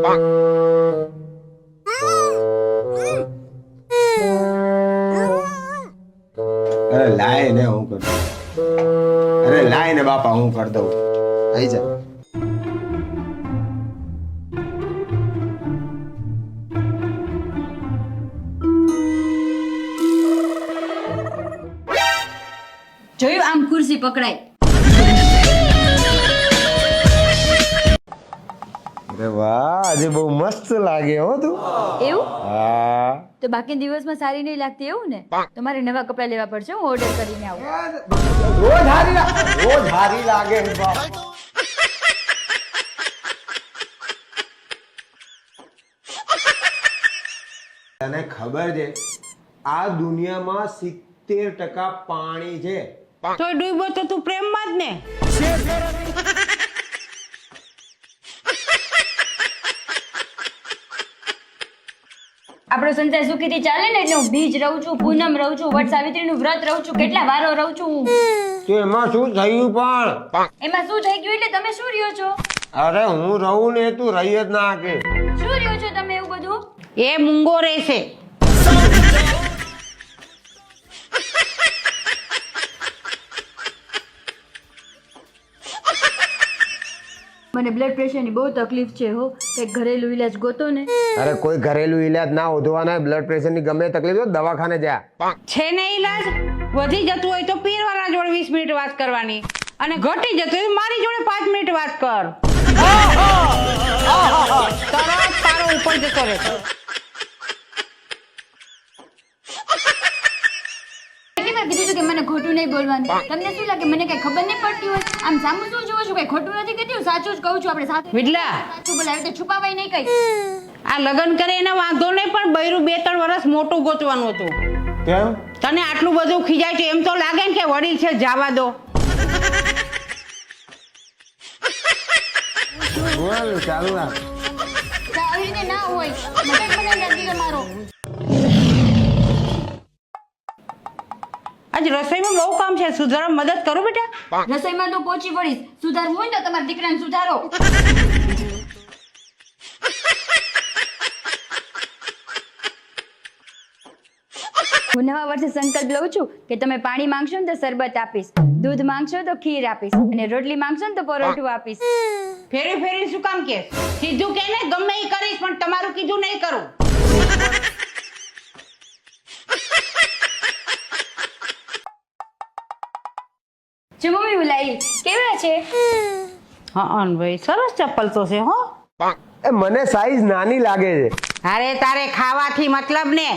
અરે લાય ને હું કર અરે લાય ને બાપા હું કરી દઉં આઈ જા જોયું આમ ખુરશી પકડાય. અરે વાહ આજે બહુ મસ્ત લાગે હો તું. એવું હા તો બાકી દિવસમાં સારી નહીં લાગતી એવું ને? તમારે નવા કપડા લેવા પડશે, હું ઓર્ડર કરીને આવું. રોજ હારી લાગે બાપ. તને ખબર છે આ દુનિયામાં 70% પાણી છે. તો ડૂબો તો તું પ્રેમમાં જ ને. આપણો સંસાર સુખીથી ચાલે ને એટલે હું બીજ રહું છું, પૂનમ રહું છું, વટ સાવિત્રીનું વ્રત રહું છું, કેટલા વારો રહું છું હું. તો એમાં શું થયું પણ? એમાં શું થઈ ગયું એટલે તમે શું રહ્યો છો? અરે હું રહું ને તું રહી જ ના કે. શું રહ્યો છો તમે એવું બધું? એ મૂંગો રહેશે. મને બ્લડ પ્રેશરની બહુ તકલીફ છે હો, કંઈક ઘરેલું ઈલાજ ગોતો ને. અરે કોઈ ઘરેલું ઈલાજ ના હોધવાના, બ્લડ પ્રેશરની ગમે તકલીફ હોય દવાખાને જા. છે ને ઈલાજ? વધી જતું હોય તો પીરવાળા જોડે 20 મિનિટ વાત કરવાની, અને ઘટી જતું હોય તો મારી જોડે 5 મિનિટ વાત કર. તરત તારો ઉપર જતો રહેશે. કેટલી વાર કીધું છું કે મને ખોટું નહીં બોલવાનું. તમને શું લાગે મને કઈ ખબર નહીં પડતી હોય? આમ સામું શું જોવો છો? કઈ ખોટું નથી કીધું, સાચું જ કહું છું. આપણે સાથે વિડલા, સાચું બોલાવે તો છુપાવાય નહીં કઈ. આ લગ્ન કરે એને વાંધો નહીં, પણ બૈરું 2-3 વર્ષ મોટું ગોતવાનું હતું. કેમ? તને આટલું બધું ખીજાય છે એમ તો લાગે ને કે વડીલ છે, જાવા દો. બોલ ચાલુ રાખ. આવી રીતે ના હોય, મગજ બનાવી નાખી તમારો. આજ રસોઈમાં બહુ કામ છે, સુધારા મદદ કરો બેટા. રસોઈમાં તો પહોંચી પડીશ. સુધારવું હોય ને તો તમારા દીકરાને સુધારો. હું નવા વર્ષે સંકલ્પ લઉં છું કે તમે પાણી માંગશો ને તો શરબત આપીશ, દૂધ માંગશો તો ખીર આપીશ, અને રોટલી માંગશો ને તો પરોઠું આપીશ. ફેરી ફેરી શું કામ કે? સીધું કે ને ગમે એ કરીશ, પણ તમારું કીધું નહીં કરું. જો મમ્મી બોલાવી કેવા છે? હા ભાઈ, સરસ ચપ્પલ તો છે હો. એ મને સાઈઝ નાની લાગે છે. અરે તારે ખાવાથી મતલબ ને.